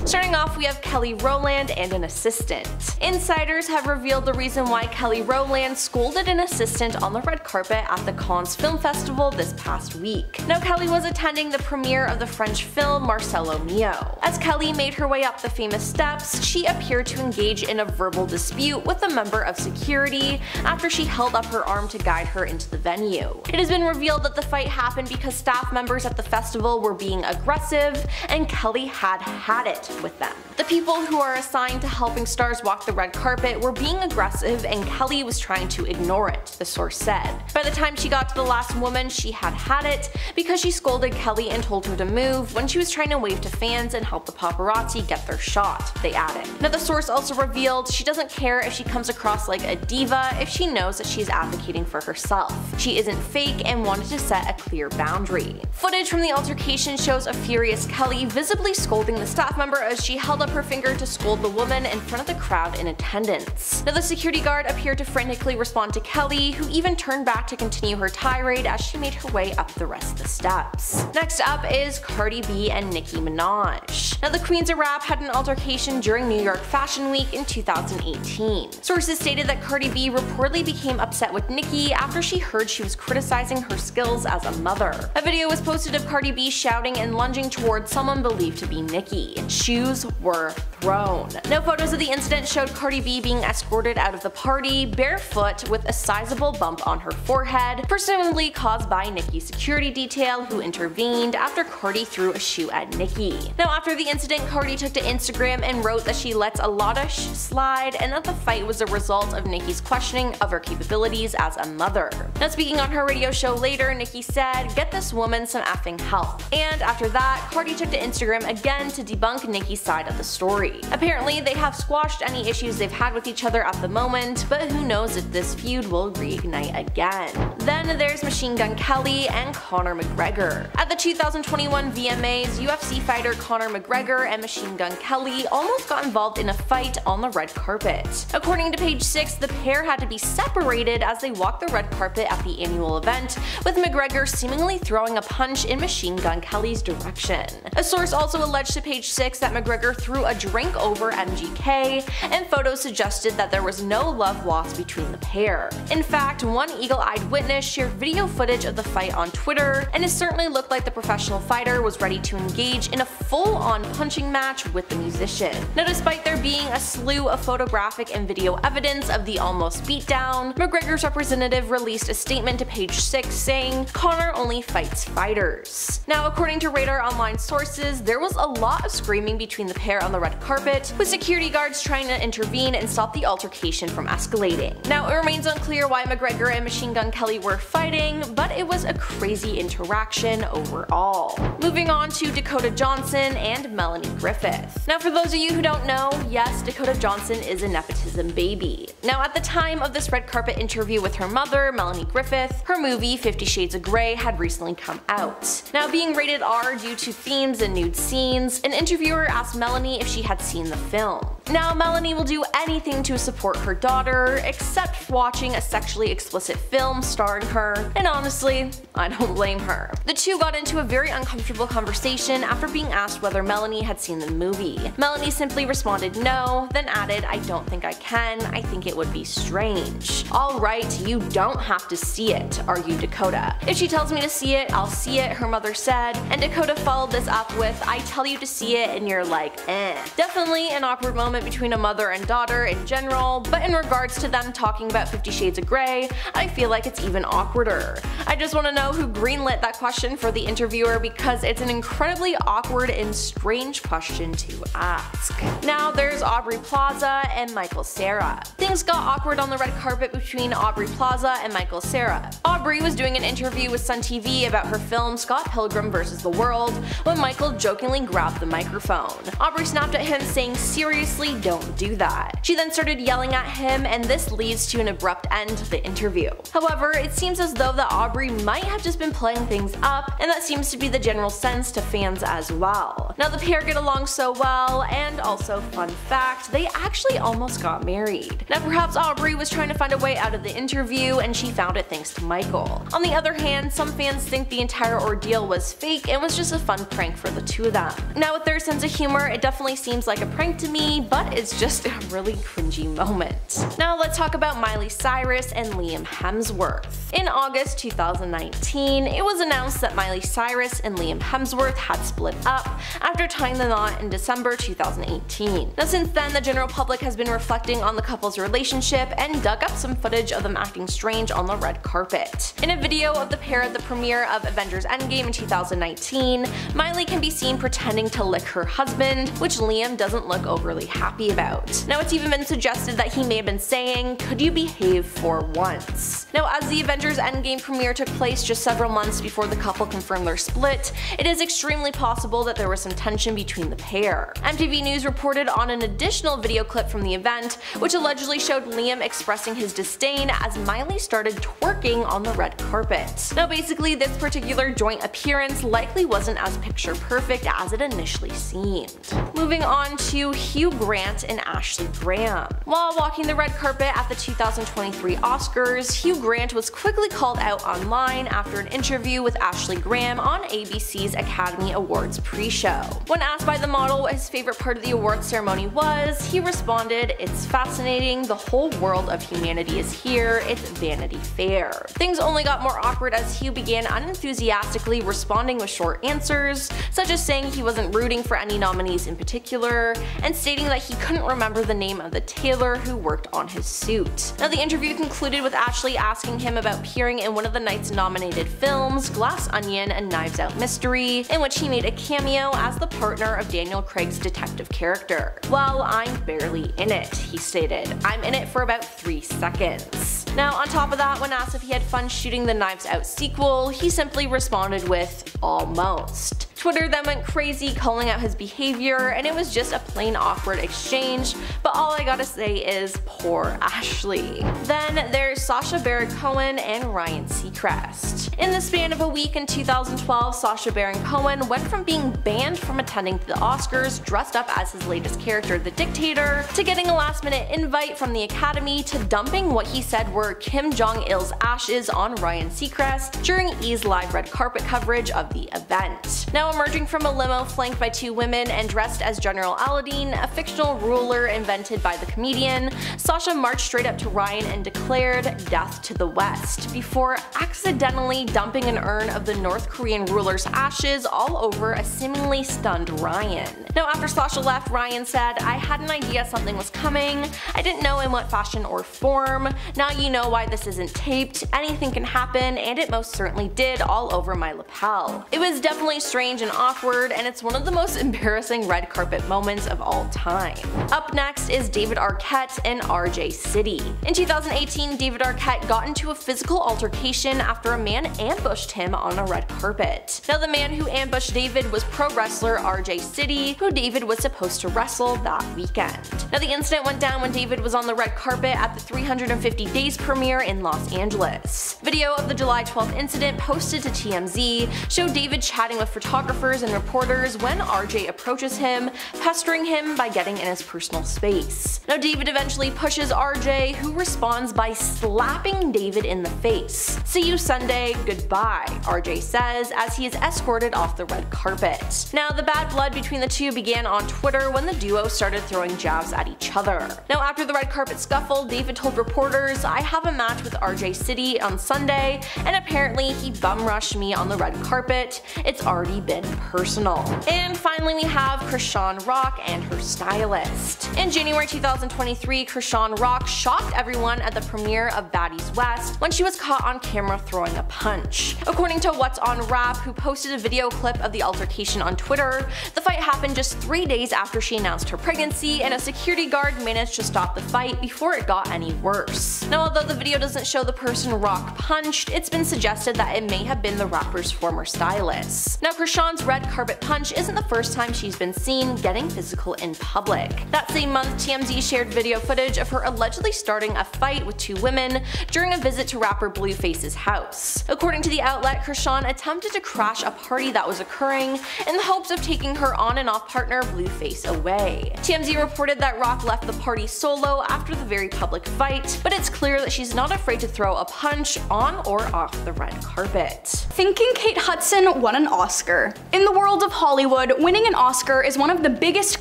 Starting off, we have Kelly Rowland and an assistant. Insiders have revealed the reason why Kelly Rowland scolded an assistant on the red carpet at the Cannes Film Festival this past week. Now, Kelly was attending the premiere of the French film Marcelo Mio. As Kelly made her way up the famous steps, she appeared to engage in a verbal dispute with a member of security after she held up her arm to guide her into the venue. It has been revealed that the fight happened because staff members at the festival were being aggressive, and Kelly had it with them. The people who are assigned to helping stars walk the red carpet were being aggressive, and Kelly was trying to ignore it, the source said. By the time she got to the last woman, she had it because she scolded Kelly and told her to move when she was trying to wave to fans and help the paparazzi get their shot, they added. Now, the source also revealed she doesn't care if she comes across like a diva if she knows that she's advocating for herself. She isn't fake and wanted to set a clear boundary. Footage from the altercation shows a furious Kelly visibly scolding the staff member as she held up her finger to scold the woman in front of the crowd in attendance. Now, the security guard appeared to frantically respond to Kelly, who even turned back to continue her tirade as she made her way up the rest of the steps. Next up is Cardi B and Nicki Minaj. Now, the Queens of Rap had an altercation during New York Fashion Week in 2018. Sources stated that Cardi B reportedly became upset with Nicki after she heard she was criticizing her skills as a mother. A video was posted of Cardi B shouting and lunging towards someone believed to be Nicki. Shoes were thrown. No photos of the incident showed Cardi B being escorted out of the party barefoot with a sizable bump on her forehead, presumably caused by Nicki's security detail, who intervened after Cardi threw a shoe at Nicki. Now, after the incident, Cardi took to Instagram and wrote that she lets a lot of slide and that the fight was a result of Nicki's questioning of her capabilities as a mother. Now, speaking on her radio show later, Nicki said, "Get this woman some effing help." And after that, Cardi took to Instagram again to debunk Nicki's side of the story. Apparently, they have squashed any issues they've had with each other at the moment, but who knows if this feud will reignite again. Then there's Machine Gun Kelly and Conor McGregor. At the 2021 VMAs, UFC fighter Conor McGregor and Machine Gun Kelly almost got involved in a fight on the red carpet. According to Page 6, the pair had to be separated as they walked the red carpet at the annual event, with McGregor seemingly throwing a punch in Machine Gun Kelly's direction. A source also alleged to Page 6 that McGregor threw a drink over MGK, and photos suggested that there was no love lost between the pair. In fact, one eagle-eyed witness shared video footage of the fight on Twitter, and it certainly looked like the professional fighter was ready to engage in a full-on punching match with the musician. Now, despite there being a slew of photographic and video evidence of the almost beatdown, McGregor's representative released a statement to Page 6 saying, "Conor only fights fighters." Now, according to Radar Online sources, there was a lot of screaming between the pair on the red carpet, with security guards trying to intervene and stop the altercation from escalating. Now, it remains unclear why McGregor and Machine Gun Kelly were fighting, but it was a crazy interaction overall. Moving on to Dakota Johnson and Melanie Griffith. Now, for those of you who don't know, yes, Dakota Johnson is a nepotism baby. Now, at the time of this red carpet interview with her mother, Melanie Griffith, her movie 50 Shades of Grey had recently come out. Now, being rated R due to themes and nude scenes, an interviewer asked Melanie if she had seen the film. Now, Melanie will do anything to support her daughter, except watching a sexually explicit film starring her, and honestly, I don't blame her. The two got into a very uncomfortable conversation after being asked whether Melanie had seen the movie. Melanie simply responded no, then added, "I don't think I can, I think it would be strange." "Alright, you don't have to see it," argued Dakota. "If she tells me to see it, I'll see it," her mother said, and Dakota followed this up with, "I tell you to see it and you're like, eh." Definitely an awkward moment between a mother and daughter in general, but in regards to them talking about 50 Shades of Grey, I feel like it's even awkwarder. I just want to know who greenlit that question for the interviewer, because it's an incredibly awkward and strange question to ask. Now there's Aubrey Plaza and Michael Cera. Things got awkward on the red carpet between Aubrey Plaza and Michael Cera. Aubrey was doing an interview with Sun TV about her film Scott Pilgrim vs. the World when Michael jokingly grabbed the microphone. Aubrey snapped at him him, saying seriously, don't do that. She then started yelling at him, and this leads to an abrupt end to the interview. However, it seems as though that Aubrey might have just been playing things up, and that seems to be the general sense to fans as well. Now the pair get along so well, and also fun fact, they actually almost got married. Now perhaps Aubrey was trying to find a way out of the interview, and she found it thanks to Michael. On the other hand, some fans think the entire ordeal was fake and was just a fun prank for the two of them. Now with their sense of humor, it definitely seems like a prank to me, but it's just a really cringy moment. Now let's talk about Miley Cyrus and Liam Hemsworth. In August 2019, it was announced that Miley Cyrus and Liam Hemsworth had split up after tying the knot in December 2018. Now since then, the general public has been reflecting on the couple's relationship and dug up some footage of them acting strange on the red carpet. In a video of the pair at the premiere of Avengers Endgame in 2019, Miley can be seen pretending to lick her husband, which Liam doesn't look overly happy about. Now it's even been suggested that he may have been saying, "Could you behave for once?" Now as the Avengers Endgame premiere took place just several months before the couple confirmed their split, it is extremely possible that there was some tension between the pair. MTV News reported on an additional video clip from the event, which allegedly showed Liam expressing his disdain as Miley started twerking on the red carpet. Now basically, this particular joint appearance likely wasn't as picture perfect as it initially seemed. Moving on to Hugh Grant and Ashley Graham. While walking the red carpet at the 2023 Oscars, Hugh Grant was quickly called out online after an interview with Ashley Graham on ABC's Academy Awards pre-show. When asked by the model what his favorite part of the awards ceremony was, he responded, "It's fascinating, the whole world of humanity is here, it's Vanity Fair." Things only got more awkward as Hugh began unenthusiastically responding with short answers, such as saying he wasn't rooting for any nominees in particular, and stating that he couldn't remember the name of the tailor who worked on his suit. Now the interview concluded with Ashley asking him about appearing in one of the night's nominated films, Glass Onion and Knives Out Mystery, in which he made a cameo as the partner of Daniel Craig's detective character. "Well, I'm barely in it," he stated. "I'm in it for about 3 seconds." Now on top of that, when asked if he had fun shooting the Knives Out sequel, he simply responded with, "Almost." Twitter then went crazy calling out his behavior, and it was just a plain awkward exchange, but all I gotta say is poor Ashley. Then there's Sacha Baron Cohen and Ryan Seacrest. In the span of a week in 2012, Sacha Baron Cohen went from being banned from attending the Oscars dressed up as his latest character, the Dictator, to getting a last-minute invite from the Academy to dumping what he said were Kim Jong-il's ashes on Ryan Seacrest during E's live red carpet coverage of the event. Now emerging from a limo flanked by 2 women and dressed as General Aladdin, a fictional ruler invented by the comedian, Sacha marched straight up to Ryan and declared, "Death to the West," before accidentally dumping an urn of the North Korean ruler's ashes all over a seemingly stunned Ryan. Now after Sacha left, Ryan said, "I had an idea something was coming. I didn't know in what fashion or form. Now you know why this isn't taped. Anything can happen, and it most certainly did all over my lapel." It was definitely strange and awkward, and it's one of the most embarrassing red carpet moments of all time. Up next is David Arquette and RJ City. In 2018, David Arquette got into a physical altercation after a man ambushed him on a red carpet. Now the man who ambushed David was pro wrestler RJ City, who David was supposed to wrestle that weekend. Now the incident went down when David was on the red carpet at the 350 Days premiere in Los Angeles. Video of the July 12th incident posted to TMZ showed David chatting with photographers and reporters when RJ approaches him, pestering him by getting in his personal space. Now David eventually pushes RJ, who responds by slapping David in the face. "See you Sunday, goodbye," RJ says as he is escorted off the red carpet. Now the bad blood between the two began on Twitter when the duo started throwing jabs at each other. Now after the red carpet scuffle, David told reporters, "I have a match with RJ City on Sunday, and apparently he bum rushed me on the red carpet. It's already been personal." And finally we have Krishan Rock and her stylist. In January 2023, Krishan Rock shocked everyone at the premiere of Baddies West when she was caught on camera throwing a punch. According to What's on Rap, who posted a video clip of the altercation on Twitter, the fight happened just 3 days after she announced her pregnancy, and a security guard managed to stop the fight before it got any worse. Now although the video doesn't show the person Rock punched, it's been suggested that it may have been the rapper's former stylist. Now Krishan Chrisean's red carpet punch isn't the first time she's been seen getting physical in public. That same month, TMZ shared video footage of her allegedly starting a fight with two women during a visit to rapper Blueface's house. According to the outlet, Chrisean attempted to crash a party that was occurring in the hopes of taking her on and off partner Blueface away. TMZ reported that Rock left the party solo after the very public fight, but it's clear that she's not afraid to throw a punch on or off the red carpet. Thinking Kate Hudson won an Oscar. In the world of Hollywood, winning an Oscar is one of the biggest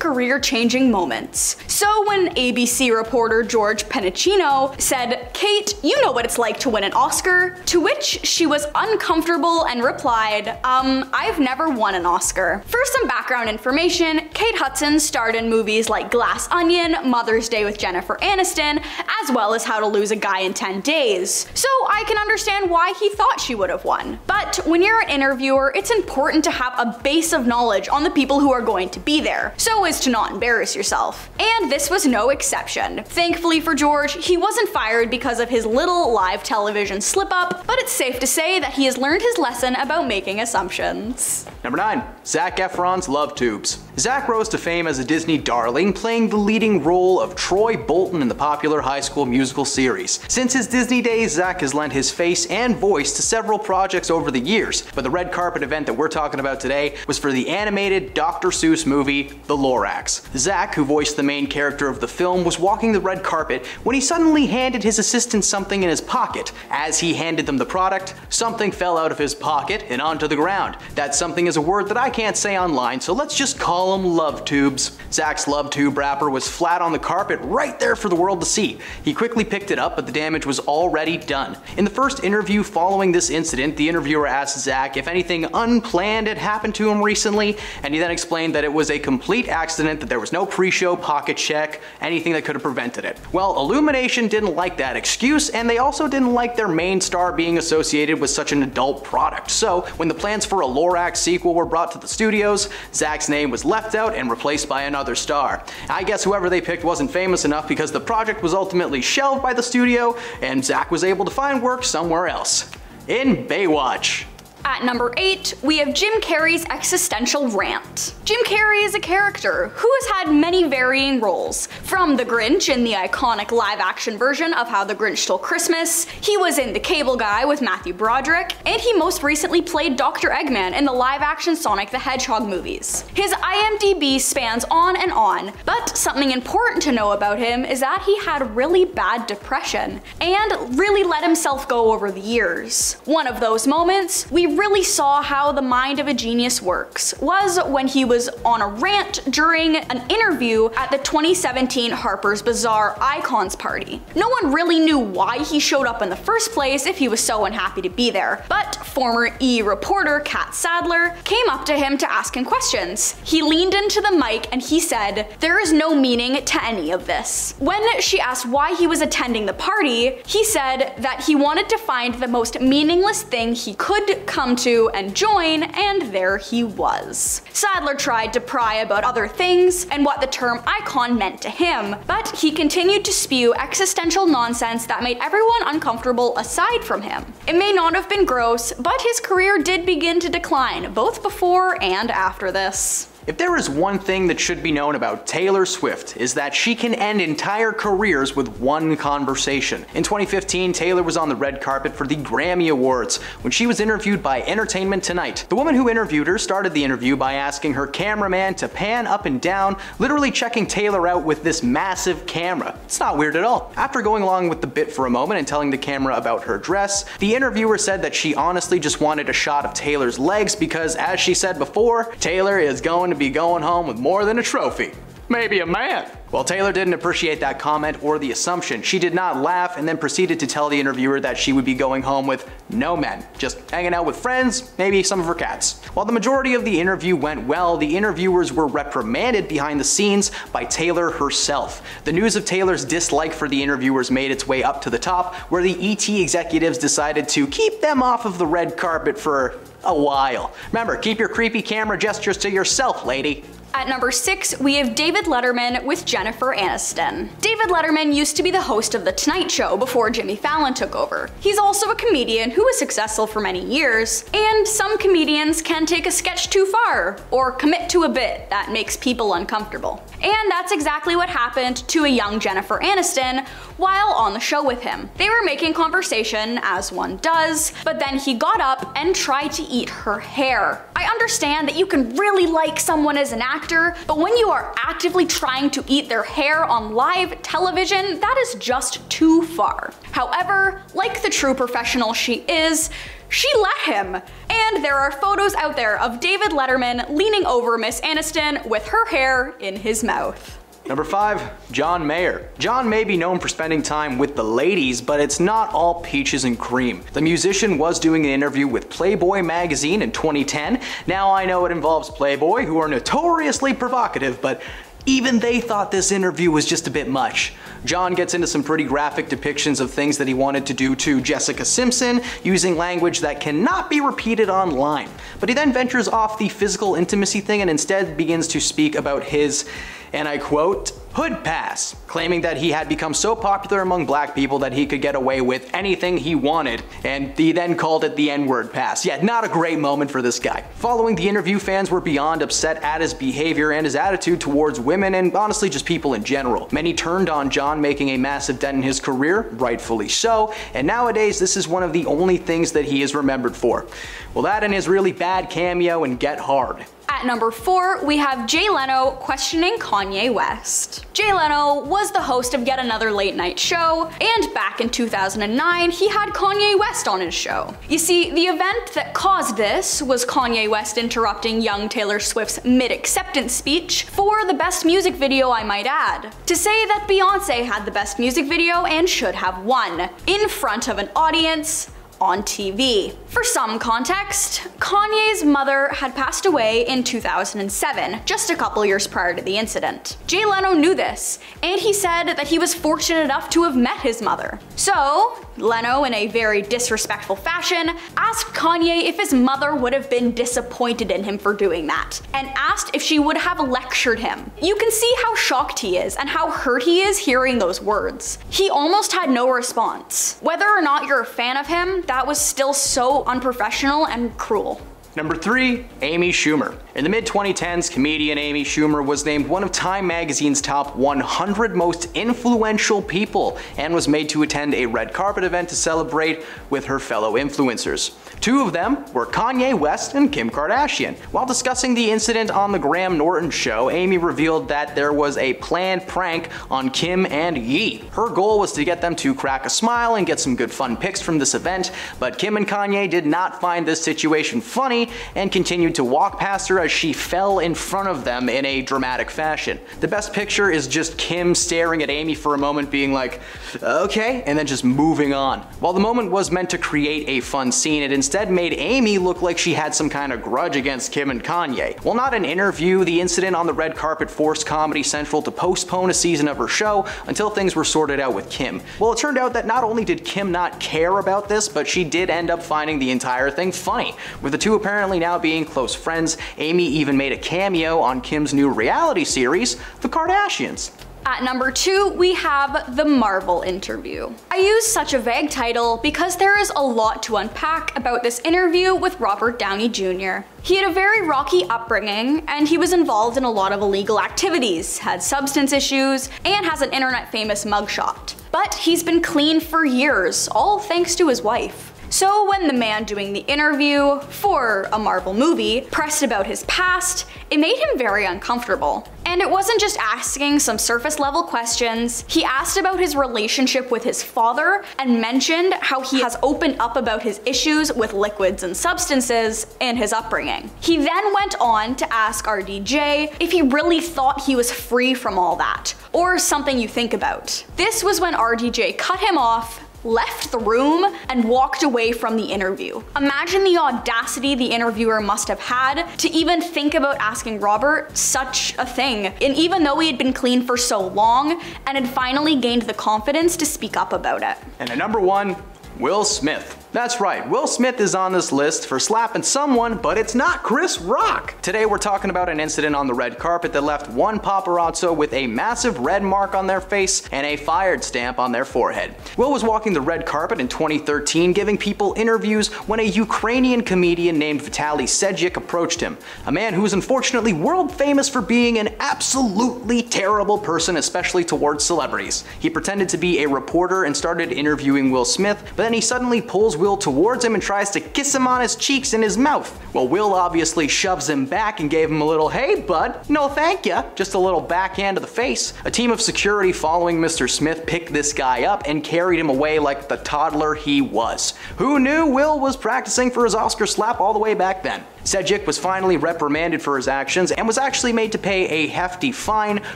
career-changing moments. So when ABC reporter George Penicino said, "Kate, you know what it's like to win an Oscar?" to which she was uncomfortable and replied, I've never won an Oscar." For some background information, Kate Hudson starred in movies like Glass Onion, Mother's Day with Jennifer Aniston, as well as How to Lose a Guy in 10 Days. So I can understand why he thought she would have won. But when you're an interviewer, it's important to have a base of knowledge on the people who are going to be there, so as to not embarrass yourself. And this was no exception. Thankfully for George, he wasn't fired because of his little live television slip-up, but it's safe to say that he has learned his lesson about making assumptions. Number 9. Zac Efron's Love Tubes. Zac rose to fame as a Disney darling, playing the leading role of Troy Bolton in the popular High School Musical series. Since his Disney days, Zac has lent his face and voice to several projects over the years, but the red carpet event that we're talking about today was for the animated Dr. Seuss movie, The Lorax. Zac, who voiced the main character of the film, was walking the red carpet when he suddenly handed his assistant something in his pocket. As he handed them the product, something fell out of his pocket and onto the ground. That something is a word that I can't say online, so let's just call them love tubes. Zac's love tube wrapper was flat on the carpet right there for the world to see. He quickly picked it up, but the damage was already done. In the first interview following this incident, the interviewer asked Zac if anything unplanned had happened to him recently, and he then explained that it was a complete accident, that there was no pre-show pocket check, anything that could have prevented it. Well, Illumination didn't like that excuse, and they also didn't like their main star being associated with such an adult product. So when the plans for a Lorax sequel were brought to the studios, Zac's name was left out and replaced by another star. I guess whoever they picked wasn't famous enough because the project was ultimately shelved by the studio and Zac was able to find work somewhere else. In Baywatch. At number 8, we have Jim Carrey's existential rant. Jim Carrey is a character who has had many varying roles. From the Grinch in the iconic live-action version of How the Grinch Stole Christmas, he was in The Cable Guy with Matthew Broderick, and he most recently played Dr. Eggman in the live-action Sonic the Hedgehog movies. His IMDb spans on, but something important to know about him is that he had really bad depression, and really let himself go over the years. One of those moments, we really saw how the mind of a genius works was when he was on a rant during an interview at the 2017 Harper's Bazaar Icons party. No one really knew why he showed up in the first place if he was so unhappy to be there, but former E! reporter Kat Sadler came up to him to ask him questions. He leaned into the mic and he said, "There is no meaning to any of this." When she asked why he was attending the party, he said that he wanted to find the most meaningless thing he could come to and join, and there he was. Sadler tried to pry about other things and what the term icon meant to him, but he continued to spew existential nonsense that made everyone uncomfortable aside from him. It may not have been gross, but his career did begin to decline, both before and after this. If there is one thing that should be known about Taylor Swift, is that she can end entire careers with one conversation. In 2015, Taylor was on the red carpet for the Grammy Awards when she was interviewed by Entertainment Tonight. The woman who interviewed her started the interview by asking her cameraman to pan up and down, literally checking Taylor out with this massive camera. It's not weird at all. After going along with the bit for a moment and telling the camera about her dress, the interviewer said that she honestly just wanted a shot of Taylor's legs because, as she said before, Taylor is going to be going home with more than a trophy. Maybe a man. Well, Taylor didn't appreciate that comment or the assumption. She did not laugh and then proceeded to tell the interviewer that she would be going home with no men, just hanging out with friends, maybe some of her cats. While the majority of the interview went well, the interviewers were reprimanded behind the scenes by Taylor herself. The news of Taylor's dislike for the interviewers made its way up to the top, where the ET executives decided to keep them off of the red carpet for a while. Remember, keep your creepy camera gestures to yourself, lady. At number 6, we have David Letterman with Jennifer Aniston. David Letterman used to be the host of The Tonight Show before Jimmy Fallon took over. He's also a comedian who was successful for many years, and some comedians can take a sketch too far, or commit to a bit that makes people uncomfortable. And that's exactly what happened to a young Jennifer Aniston while on the show with him. They were making conversation, as one does, but then he got up and tried to eat her hair. I understand that you can really like someone as an actor, but when you are actively trying to eat their hair on live television, that is just too far. However, like the true professional she is, she let him. And there are photos out there of David Letterman leaning over Miss Aniston with her hair in his mouth. Number 5, John Mayer. John may be known for spending time with the ladies, but it's not all peaches and cream. The musician was doing an interview with Playboy magazine in 2010. Now I know it involves Playboy, who are notoriously provocative, but even they thought this interview was just a bit much. John gets into some pretty graphic depictions of things that he wanted to do to Jessica Simpson, using language that cannot be repeated online. But he then ventures off the physical intimacy thing and instead begins to speak about his, and I quote, hood pass, claiming that he had become so popular among black people that he could get away with anything he wanted, and he then called it the N-word pass. Yeah, not a great moment for this guy. Following the interview, fans were beyond upset at his behavior and his attitude towards women and honestly just people in general. Many turned on John, making a massive dent in his career, rightfully so, and nowadays this is one of the only things that he is remembered for. Well, that and his really bad cameo in Get Hard. At number 4, we have Jay Leno questioning Kanye West. Jay Leno was the host of yet another late night show, and back in 2009, he had Kanye West on his show. You see, the event that caused this was Kanye West interrupting young Taylor Swift's mid-acceptance speech for the best music video, I might add, to say that Beyonce had the best music video and should have won, in front of an audience on TV. For some context, Kanye's mother had passed away in 2007, just a couple years prior to the incident. Jay Leno knew this, and he said that he was fortunate enough to have met his mother. So, Leno, in a very disrespectful fashion, asked Kanye if his mother would have been disappointed in him for doing that, and asked if she would have lectured him. You can see how shocked he is and how hurt he is hearing those words. He almost had no response. Whether or not you're a fan of him, that was still so unprofessional and cruel. Number 3, Amy Schumer. In the mid-2010s, comedian Amy Schumer was named one of Time magazine's top 100 most influential people and was made to attend a red carpet event to celebrate with her fellow influencers. 2 of them were Kanye West and Kim Kardashian. While discussing the incident on the Graham Norton show, Amy revealed that there was a planned prank on Kim and Ye. Her goal was to get them to crack a smile and get some good fun pics from this event, but Kim and Kanye did not find this situation funny and continued to walk past her as she fell in front of them in a dramatic fashion. The best picture is just Kim staring at Amy for a moment being like, okay, and then just moving on. While the moment was meant to create a fun scene, it instead made Amy look like she had some kind of grudge against Kim and Kanye. While not an interview, the incident on the red carpet forced Comedy Central to postpone a season of her show until things were sorted out with Kim. Well, it turned out that not only did Kim not care about this, but she did end up finding the entire thing funny. With the two apparently now being close friends, Amy even made a cameo on Kim's new reality series, The Kardashians. At number 2, we have The Marvel Interview. I use such a vague title because there is a lot to unpack about this interview with Robert Downey Jr. He had a very rocky upbringing, and he was involved in a lot of illegal activities, had substance issues, and has an internet famous mugshot. But he's been clean for years, all thanks to his wife. So when the man doing the interview for a Marvel movie pressed about his past, it made him very uncomfortable. And it wasn't just asking some surface level questions, he asked about his relationship with his father and mentioned how he has opened up about his issues with liquids and substances in his upbringing. He then went on to ask RDJ if he really thought he was free from all that, or something you think about. This was when RDJ cut him off, left the room, and walked away from the interview. Imagine the audacity the interviewer must have had to even think about asking Robert such a thing, and even though he had been clean for so long and had finally gained the confidence to speak up about it. And at number 1, Will Smith. That's right, Will Smith is on this list for slapping someone, but it's not Chris Rock. Today we're talking about an incident on the red carpet that left one paparazzo with a massive red mark on their face and a fired stamp on their forehead. Will was walking the red carpet in 2013 giving people interviews when a Ukrainian comedian named Vitaly Sejik approached him, a man who is unfortunately world famous for being an absolutely terrible person, especially towards celebrities. He pretended to be a reporter and started interviewing Will Smith, but then he suddenly pulls Will towards him and tries to kiss him on his cheeks and his mouth. Well, Will obviously shoves him back and gave him a little "hey bud, no thank ya," just a little backhand to the face. A team of security following Mr. Smith picked this guy up and carried him away like the toddler he was. Who knew Will was practicing for his Oscar slap all the way back then? Sejik was finally reprimanded for his actions and was actually made to pay a hefty fine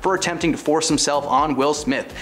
for attempting to force himself on Will Smith.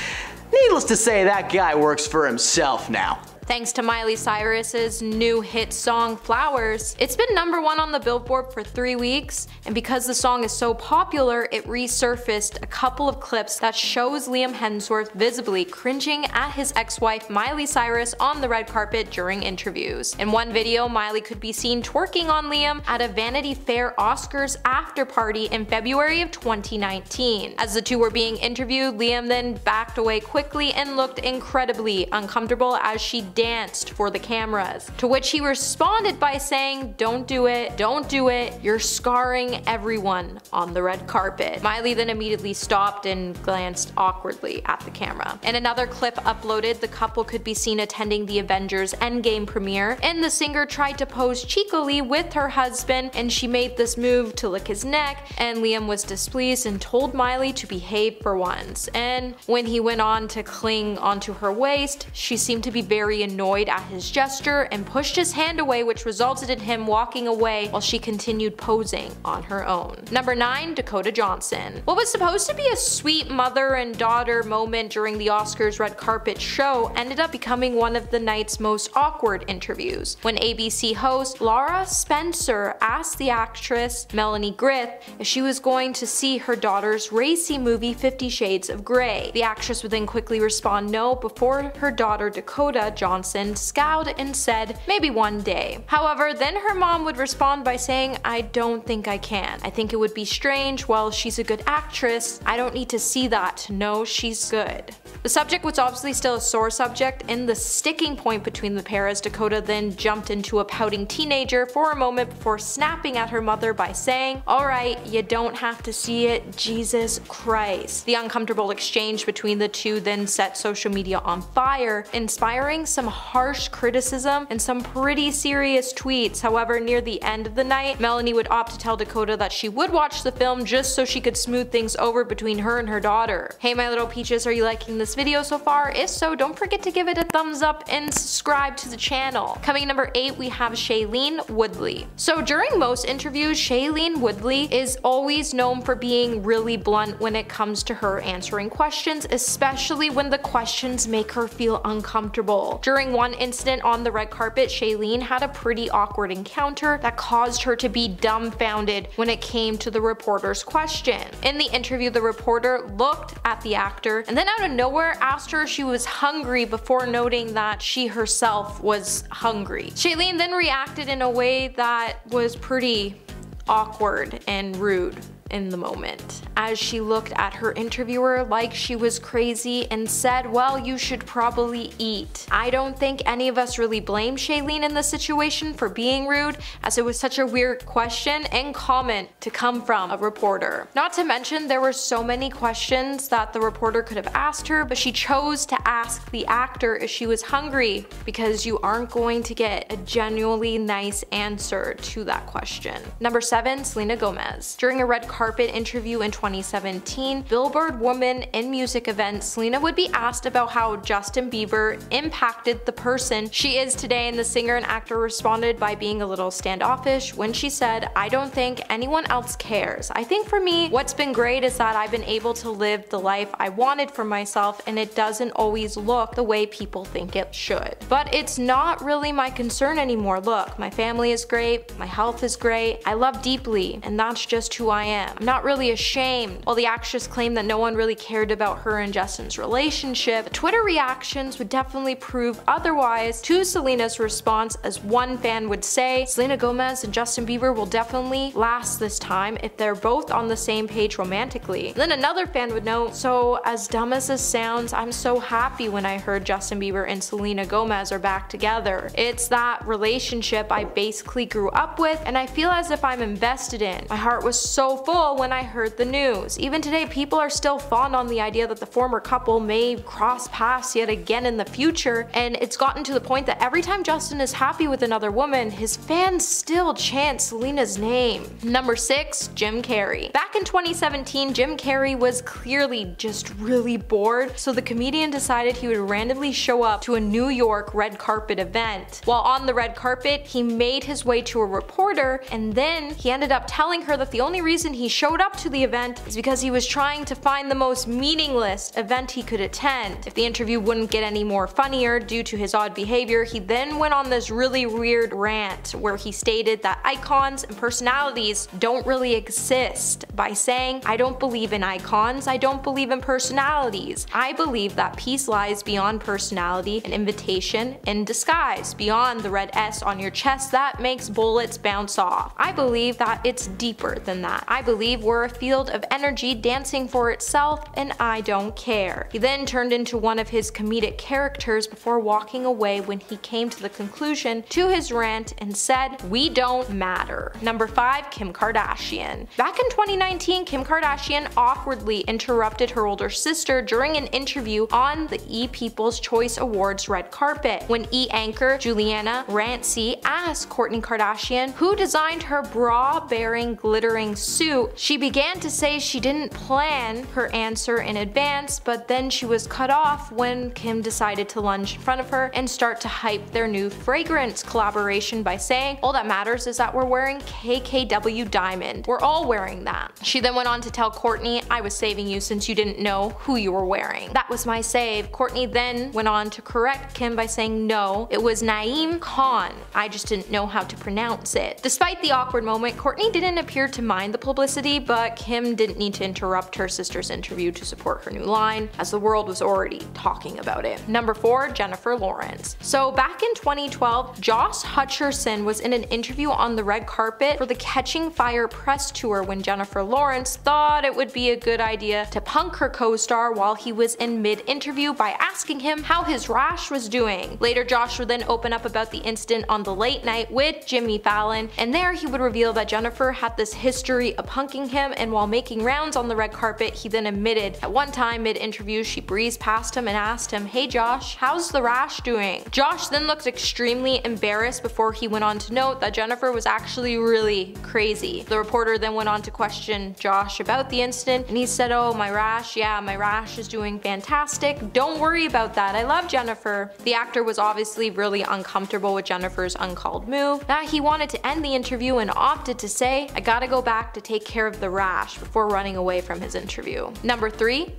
Needless to say, that guy works for himself now. Thanks to Miley Cyrus's new hit song Flowers, it's been #1 on the Billboard for 3 weeks, and because the song is so popular, it resurfaced a couple of clips that shows Liam Hemsworth visibly cringing at his ex-wife Miley Cyrus on the red carpet during interviews. In one video, Miley could be seen twerking on Liam at a Vanity Fair Oscars after party in February of 2019. As the two were being interviewed, Liam then backed away quickly and looked incredibly uncomfortable as she danced for the cameras, to which he responded by saying, "Don't do it, don't do it, you're scarring everyone on the red carpet." Miley then immediately stopped and glanced awkwardly at the camera. In another clip uploaded, the couple could be seen attending the Avengers Endgame premiere, and the singer tried to pose cheekily with her husband, and she made this move to lick his neck, and Liam was displeased and told Miley to behave for once. And when he went on to cling onto her waist, she seemed to be very annoyed at his gesture and pushed his hand away, which resulted in him walking away while she continued posing on her own. #9, Dakota Johnson. What was supposed to be a sweet mother and daughter moment during the Oscars red carpet show ended up becoming one of the night's most awkward interviews, when ABC host Laura Spencer asked the actress Melanie Griffith if she was going to see her daughter's racy movie 50 Shades of Grey. The actress would then quickly respond no before her daughter Dakota Johnson scowled and said, "Maybe one day." However, then her mom would respond by saying, "I don't think I can. I think it would be strange. Well, she's a good actress. I don't need to see that to know she's good." The subject was obviously still a sore subject and the sticking point between the pair, as Dakota then jumped into a pouting teenager for a moment before snapping at her mother by saying, "Alright, you don't have to see it, Jesus Christ." The uncomfortable exchange between the two then set social media on fire, inspiring some harsh criticism and some pretty serious tweets. However, near the end of the night, Melanie would opt to tell Dakota that she would watch the film just so she could smooth things over between her and her daughter. Hey my little peaches, are you liking this video so far? If so, don't forget to give it a thumbs up and subscribe to the channel. Coming #8, we have Shailene Woodley. So during most interviews, Shailene Woodley is always known for being really blunt when it comes to her answering questions, especially when the questions make her feel uncomfortable. During one incident on the red carpet, Shailene had a pretty awkward encounter that caused her to be dumbfounded when it came to the reporter's question. In the interview, the reporter looked at the actor and then out of nowhere asked her if she was hungry before noting that she herself was hungry. Shailene then reacted in a way that was pretty awkward and rude in the moment, as she looked at her interviewer like she was crazy and said, "Well, you should probably eat." I don't think any of us really blame Shailene in this situation for being rude, as it was such a weird question and comment to come from a reporter. Not to mention, there were so many questions that the reporter could have asked her, but she chose to ask the actor if she was hungry, because you aren't going to get a genuinely nice answer to that question. #7, Selena Gomez. During a red carpet interview in 2017, Billboard Woman in Music event, Selena would be asked about how Justin Bieber impacted the person she is today, and the singer and actor responded by being a little standoffish when she said, "I don't think anyone else cares. I think for me, what's been great is that I've been able to live the life I wanted for myself, and it doesn't always look the way people think it should. But it's not really my concern anymore. Look, my family is great, my health is great, I love deeply, and that's just who I am." him. I'm not really ashamed. While the actress claimed that no one really cared about her and Justin's relationship, the Twitter reactions would definitely prove otherwise. To Selena's response, as one fan would say, Selena Gomez and Justin Bieber will definitely last this time if they're both on the same page romantically. And then another fan would note, so as dumb as this sounds, I'm so happy when I heard Justin Bieber and Selena Gomez are back together. It's that relationship I basically grew up with and I feel as if I'm invested in. My heart was so full when I heard the news. Even today, people are still fond on the idea that the former couple may cross paths yet again in the future, and it's gotten to the point that every time Justin is happy with another woman, his fans still chant Selena's name. Number 6, Jim Carrey. Back in 2017, Jim Carrey was clearly just really bored, so the comedian decided he would randomly show up to a New York red carpet event. While on the red carpet, he made his way to a reporter, and then he ended up telling her that the only reason he showed up to the event is because he was trying to find the most meaningless event he could attend. If the interview wouldn't get any more funnier due to his odd behavior, he then went on this really weird rant where he stated that icons and personalities don't really exist by saying, I don't believe in icons, I don't believe in personalities. I believe that peace lies beyond personality, an invitation in disguise, beyond the red S on your chest that makes bullets bounce off. I believe that it's deeper than that. I believe we're a field of energy dancing for itself and I don't care. He then turned into one of his comedic characters before walking away when he came to the conclusion to his rant and said, we don't matter. Number 5, Kim Kardashian. Back in 2019, Kim Kardashian awkwardly interrupted her older sister during an interview on the E! People's Choice Awards red carpet. When E! anchor Juliana Rancic asked Kourtney Kardashian who designed her bra-bearing glittering suit, she began to say she didn't plan her answer in advance, but then she was cut off when Kim decided to lunge in front of her and start to hype their new fragrance collaboration by saying, all that matters is that we're wearing KKW Diamond. We're all wearing that. She then went on to tell Kourtney, I was saving you since you didn't know who you were wearing. That was my save. Kourtney then went on to correct Kim by saying, no, it was Naeem Khan. I just didn't know how to pronounce it. Despite the awkward moment, Kourtney didn't appear to mind the publicity, but Kim didn't need to interrupt her sister's interview to support her new line, as the world was already talking about it. Number 4, Jennifer Lawrence. So back in 2012, Josh Hutcherson was in an interview on the red carpet for the Catching Fire press tour when Jennifer Lawrence thought it would be a good idea to punk her co-star while he was in mid-interview by asking him how his rash was doing. Later, Josh would then open up about the incident on the Late Night with Jimmy Fallon, and there he would reveal that Jennifer had this history of punking him, and while making rounds on the red carpet, he then admitted at one time mid-interview she breezed past him and asked him, hey Josh, how's the rash doing? Josh then looked extremely embarrassed before he went on to note that Jennifer was actually really crazy. The reporter then went on to question Josh about the incident, and he said, oh, my rash, yeah, my rash is doing fantastic. Don't worry about that. I love Jennifer. The actor was obviously really uncomfortable with Jennifer's uncalled move, that he wanted to end the interview and opted to say, I gotta go back to take care of the rash before running away from his interview. Number 3,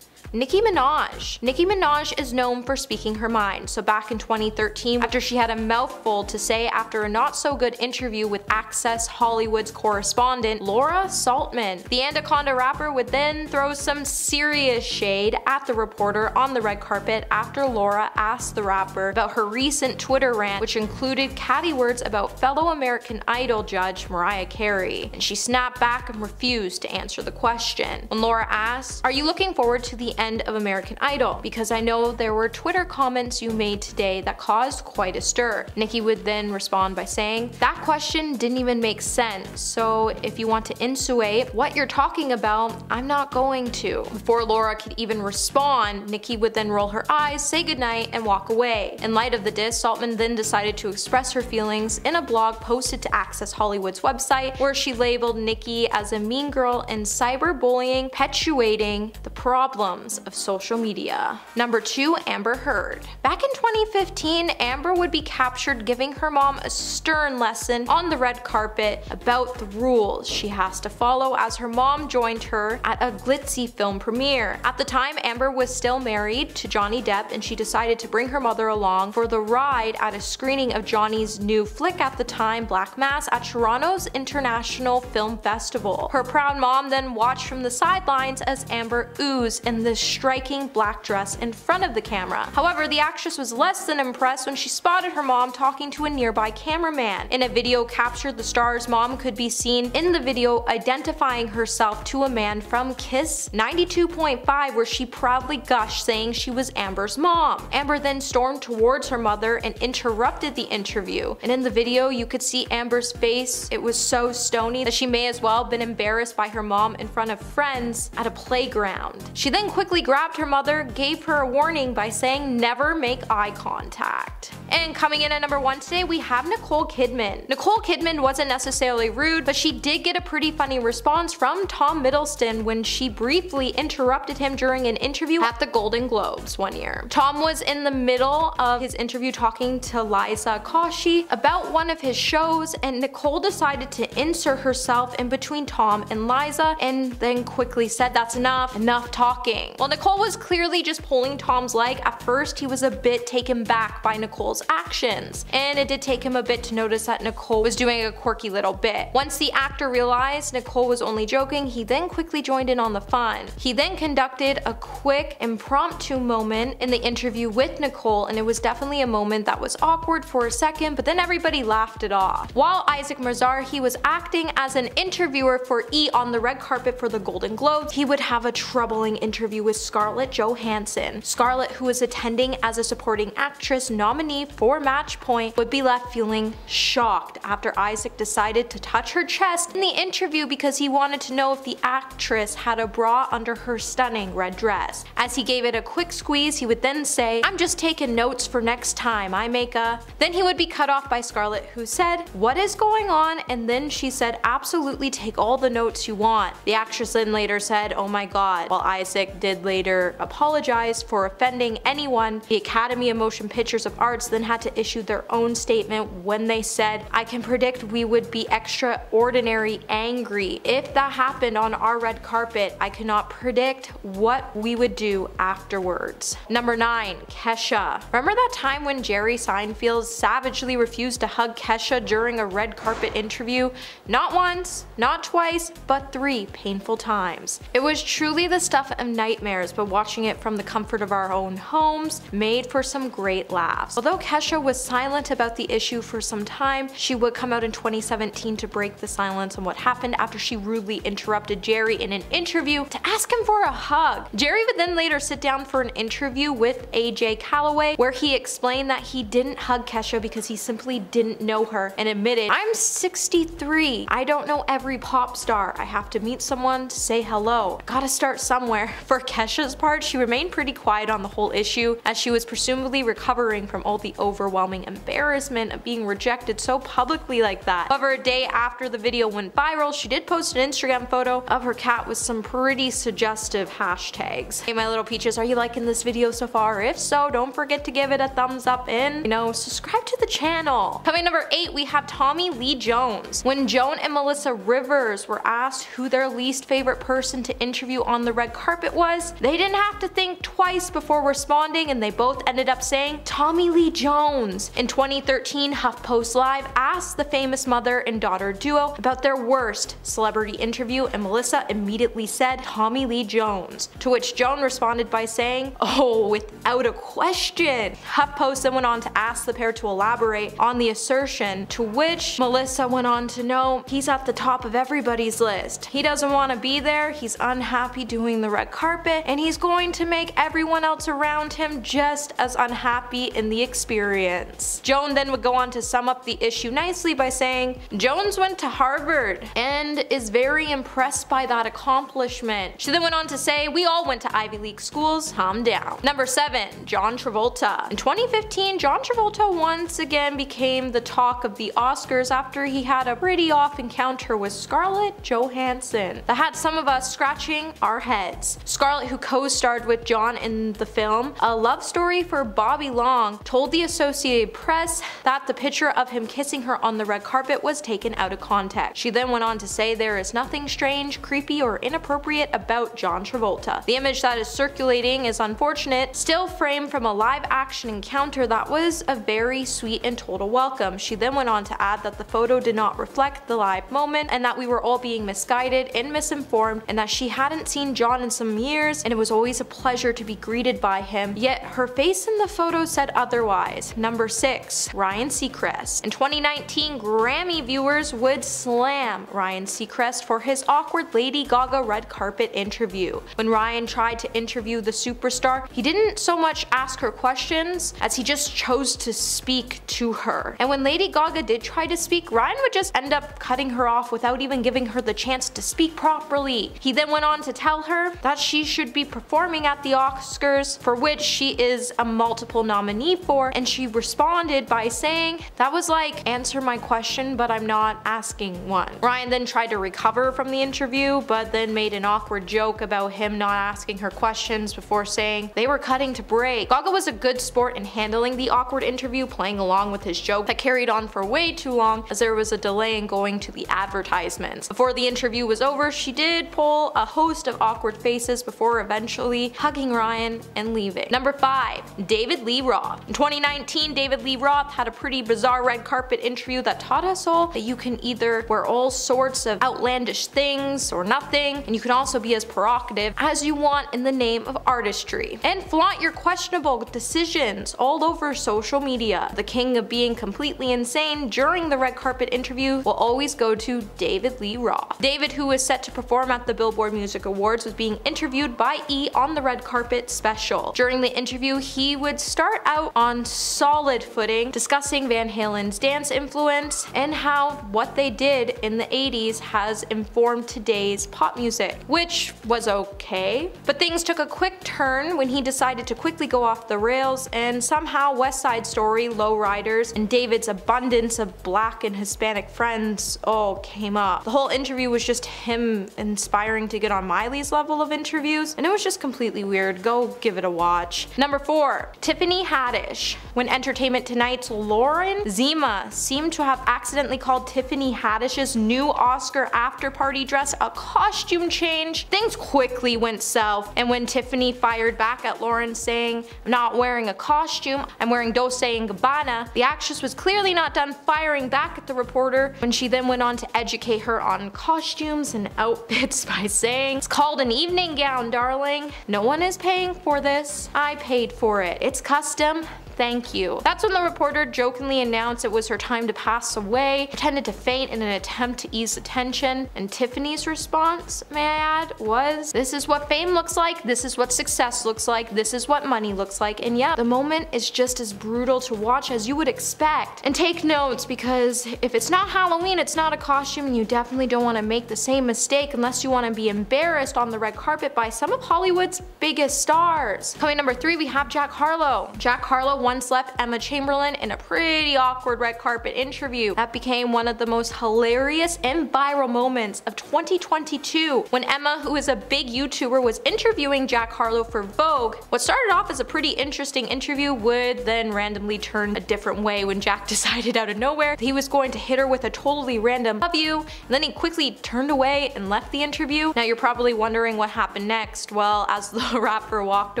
Nicki Minaj. Nicki Minaj is known for speaking her mind, so back in 2013, after she had a mouthful to say after a not-so-good interview with Access Hollywood's correspondent, Laura Saltman, the Anaconda rapper would then throw some serious shade at the reporter on the red carpet after Laura asked the rapper about her recent Twitter rant, which included catty words about fellow American Idol judge Mariah Carey, and she snapped back and refused to answer the question. When Laura asked, are you looking forward to the end of American Idol? Because I know there were Twitter comments you made today that caused quite a stir. Nicki would then respond by saying, that question didn't even make sense, so if you want to insinuate what you're talking about, I'm not going to. Before Laura could even respond, Nicki would then roll her eyes, say goodnight, and walk away. In light of the diss, Saltman then decided to express her feelings in a blog posted to Access Hollywood's website, where she labeled Nicki as a mean girl and cyberbullying, perpetuating the problems of social media. Number 2, Amber Heard. Back in 2015, Amber would be captured giving her mom a stern lesson on the red carpet about the rules she has to follow as her mom joined her at a glitzy film premiere. At the time, Amber was still married to Johnny Depp, and she decided to bring her mother along for the ride at a screening of Johnny's new flick at the time, Black Mass, at Toronto's International Film Festival. Her proud mom then watched from the sidelines as Amber oozed in this striking black dress in front of the camera. However, the actress was less than impressed when she spotted her mom talking to a nearby cameraman. In a video captured, the star's mom could be seen in the video identifying herself to a man from Kiss 92.5, where she proudly gushed, saying she was Amber's mom. Amber then stormed towards her mother and interrupted the interview. And in the video, you could see Amber's face. It was so stony that she may as well have been embarrassed by her mom in front of friends at a playground. She then quickly grabbed her mother, gave her a warning by saying never make eye contact. And coming in at number 1 today, we have Nicole Kidman. Nicole Kidman wasn't necessarily rude, but she did get a pretty funny response from Tom Hiddleston when she briefly interrupted him during an interview at the Golden Globes one year. Tom was in the middle of his interview talking to Liza Koshy about one of his shows, and Nicole decided to insert herself in between Tom and Liza and then quickly said, "That's enough talking." While Nicole was clearly just pulling Tom's leg, at first he was a bit taken back by Nicole's actions, and it did take him a bit to notice that Nicole was doing a quirky little bit. Once the actor realized Nicole was only joking, he then quickly joined in on the fun. He then conducted a quick impromptu moment in the interview with Nicole, and it was definitely a moment that was awkward for a second, but then everybody laughed it off. While Isaac Mizrahi was acting as an interviewer for E! On the red carpet for the Golden Globes, he would have a troubling interview with Scarlett Johansson. Scarlett, who was attending as a supporting actress nominee for Match Point, would be left feeling shocked after Isaac decided to touch her chest in the interview because he wanted to know if the actress had a bra under her stunning red dress. As he gave it a quick squeeze, he would then say, "I'm just taking notes for next time I make a..." Then he would be cut off by Scarlett, who said, "What is going on?" And then she said, "Absolutely, take all the notes you want." The actress then later said, "Oh my god." While Isaac did later apologize for offending anyone, the Academy of Motion Pictures of Arts then had to issue their own statement when they said, "I can predict we would be extraordinary angry if that happened on our red carpet. I cannot predict what we would do afterwards." Number 9, Kesha. Remember that time when Jerry Seinfeld savagely refused to hug Kesha during a red carpet interview? Not once, not twice, but 3 painful times. It was truly the stuff of nightmares, but watching it from the comfort of our own homes made for some great laughs. Although Kesha was silent about the issue for some time, she would come out in 2017 to break the silence on what happened after she rudely interrupted Jerry in an interview to ask him for a hug. Jerry would then later sit down for an interview with AJ Calloway, where he explained that he didn't hug Kesha because he simply didn't know her, and admitted, "I'm 63. I don't know every pop star. I have to meet someone to say hello. Gotta start somewhere." For Kesha's part, she remained pretty quiet on the whole issue, as she was presumably recovering from all the overwhelming embarrassment of being rejected so publicly like that. However, a day after the video went viral, she did post an Instagram photo of her cat with some pretty suggestive hashtags. Hey my little peaches, are you liking this video so far? If so, don't forget to give it a thumbs up and, subscribe to the channel. Coming number 8, we have Tommy Lee Jones. When Joan and Melissa Rivers were asked who their least favorite person to interview on the red carpet was, they didn't have to think twice before responding, and they both ended up saying Tommy Lee Jones. In 2013, HuffPost Live asked the famous mother and daughter duo about their worst celebrity interview, and Melissa immediately said Tommy Lee Jones, to which Joan responded by saying, "Oh, without a question." HuffPost then went on to ask the pair to elaborate on the assertion, to which Melissa went on to know, "He's at the top of everybody's list. He doesn't want to be there, he's unhappy doing the red carpet, and he's going to make everyone else around him just as unhappy in the experience." experience. Joan then would go on to sum up the issue nicely by saying, Jones went to Harvard and is very impressed by that accomplishment. She then went on to say, we all went to Ivy League schools, calm down. Number 7. John Travolta. In 2015, John Travolta once again became the talk of the Oscars after he had a pretty off encounter with Scarlett Johansson that had some of us scratching our heads. Scarlett, who co-starred with John in the film A Love Story for Bobby Long, told the Associated Press that the picture of him kissing her on the red carpet was taken out of context. She then went on to say there is nothing strange, creepy, or inappropriate about John Travolta. The image that is circulating is unfortunate, still framed from a live action encounter that was a very sweet and total welcome. She then went on to add that the photo did not reflect the live moment and that we were all being misguided and misinformed, and that she hadn't seen John in some years and it was always a pleasure to be greeted by him, yet her face in the photo said otherwise. Number 6. Ryan Seacrest. In 2019, Grammy viewers would slam Ryan Seacrest for his awkward Lady Gaga red carpet interview. When Ryan tried to interview the superstar, he didn't so much ask her questions as he just chose to speak to her. And when Lady Gaga did try to speak, Ryan would just end up cutting her off without even giving her the chance to speak properly. He then went on to tell her that she should be performing at the Oscars, for which she is a multiple nominee for, and she responded by saying, that was like, answer my question but I'm not asking one. Ryan then tried to recover from the interview, but then made an awkward joke about him not asking her questions before saying they were cutting to break. Gaga was a good sport in handling the awkward interview, playing along with his joke that carried on for way too long as there was a delay in going to the advertisements. Before the interview was over, she did pull a host of awkward faces before eventually hugging Ryan and leaving. Number 5. David Lee Roth. In 2019, David Lee Roth had a pretty bizarre red carpet interview that taught us all that you can either wear all sorts of outlandish things or nothing, and you can also be as provocative as you want in the name of artistry, and flaunt your questionable decisions all over social media. The king of being completely insane during the red carpet interview will always go to David Lee Roth. David, who was set to perform at the Billboard Music Awards, was being interviewed by E! on the red carpet special. During the interview, he would start out on solid footing, discussing Van Halen's dance influence and how what they did in the 80s has informed today's pop music, which was okay. But things took a quick turn when he decided to quickly go off the rails, and somehow West Side Story, Lowriders, and David's abundance of black and Hispanic friends all came up. The whole interview was just him inspiring to get on Miley's level of interviews, and it was just completely weird. Go give it a watch. Number 4. Tiffany Haddish. When Entertainment Tonight's Lauren Zima seemed to have accidentally called Tiffany Haddish's new Oscar after party dress a costume change, things quickly went south, and when Tiffany fired back at Lauren saying, I'm not wearing a costume, I'm wearing Dolce & Gabbana, the actress was clearly not done firing back at the reporter when she then went on to educate her on costumes and outfits by saying, it's called an evening gown, darling. No one is paying for this. I paid for it. It's custom. Thank you. That's when the reporter jokingly announced it was her time to pass away, pretended to faint in an attempt to ease the tension, and Tiffany's response, may I add, was, this is what fame looks like, this is what success looks like, this is what money looks like, and yeah, the moment is just as brutal to watch as you would expect. And take notes, because if it's not Halloween, it's not a costume, and you definitely don't want to make the same mistake unless you want to be embarrassed on the red carpet by some of Hollywood's biggest stars. Coming number 3, we have Jack Harlow. Jack Harlow once left Emma Chamberlain in a pretty awkward red carpet interview. That became one of the most hilarious and viral moments of 2022 when Emma, who is a big YouTuber, was interviewing Jack Harlow for Vogue. What started off as a pretty interesting interview would then randomly turn a different way when Jack decided out of nowhere that he was going to hit her with a totally random love you, and then he quickly turned away and left the interview. Now you're probably wondering what happened next. Well, as the rapper walked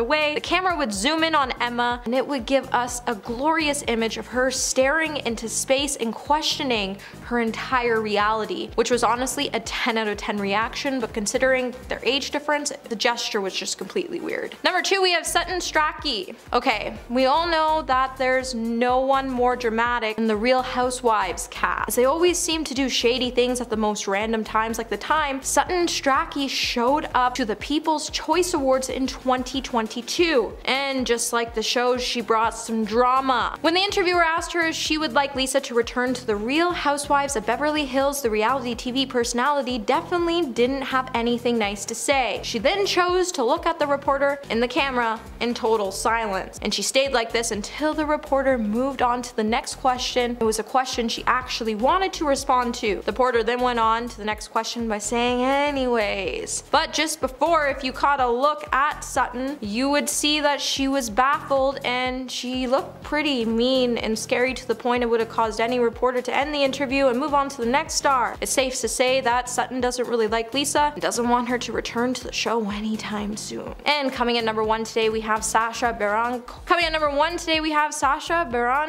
away, the camera would zoom in on Emma and it would give us a glorious image of her staring into space and questioning her entire reality, which was honestly a 10 out of 10 reaction, but considering their age difference, the gesture was just completely weird. Number 2, we have Sutton Strachey. Okay, we all know that there's no one more dramatic than the Real Housewives cast, as they always seem to do shady things at the most random times, like the time Sutton Strachey showed up to the People's Choice Awards in 2022. And and just like the shows, she brought some drama. When the interviewer asked her if she would like Lisa to return to the Real Housewives of Beverly Hills, the reality TV personality definitely didn't have anything nice to say. She then chose to look at the reporter in the camera in total silence, and she stayed like this until the reporter moved on to the next question. It was a question she actually wanted to respond to. The reporter then went on to the next question by saying anyways. But just before, if you caught a look at Sutton, you would see that she was baffled and she looked pretty mean and scary to the point it would have caused any reporter to end the interview and move on to the next star. It's safe to say that Sutton doesn't really like Lisa and doesn't want her to return to the show anytime soon. And coming at number 1 today we have Sacha Baron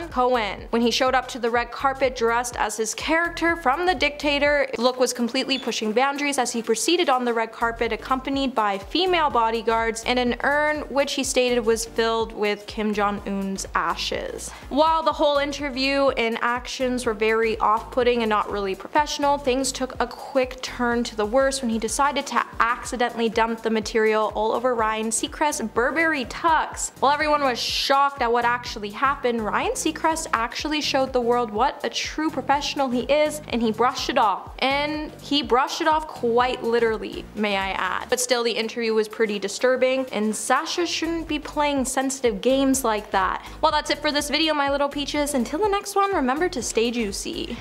Cohen. When he showed up to the red carpet dressed as his character from The Dictator, his look was completely pushing boundaries as he proceeded on the red carpet accompanied by female bodyguards and an urn which he stated was filled with Kim Jong-un's ashes. While the whole interview and actions were very off-putting and not really professional, things took a quick turn to the worse when he decided to accidentally dump the material all over Ryan Seacrest's Burberry tux. While everyone was shocked at what actually happened, Ryan Seacrest actually showed the world what a true professional he is, and he brushed it off. And he brushed it off quite literally, may I add. But still, the interview was pretty disturbing, and Sacha shouldn't be playing sensitive games like that. Well, that's it for this video, my little peaches. Until the next one, remember to stay juicy.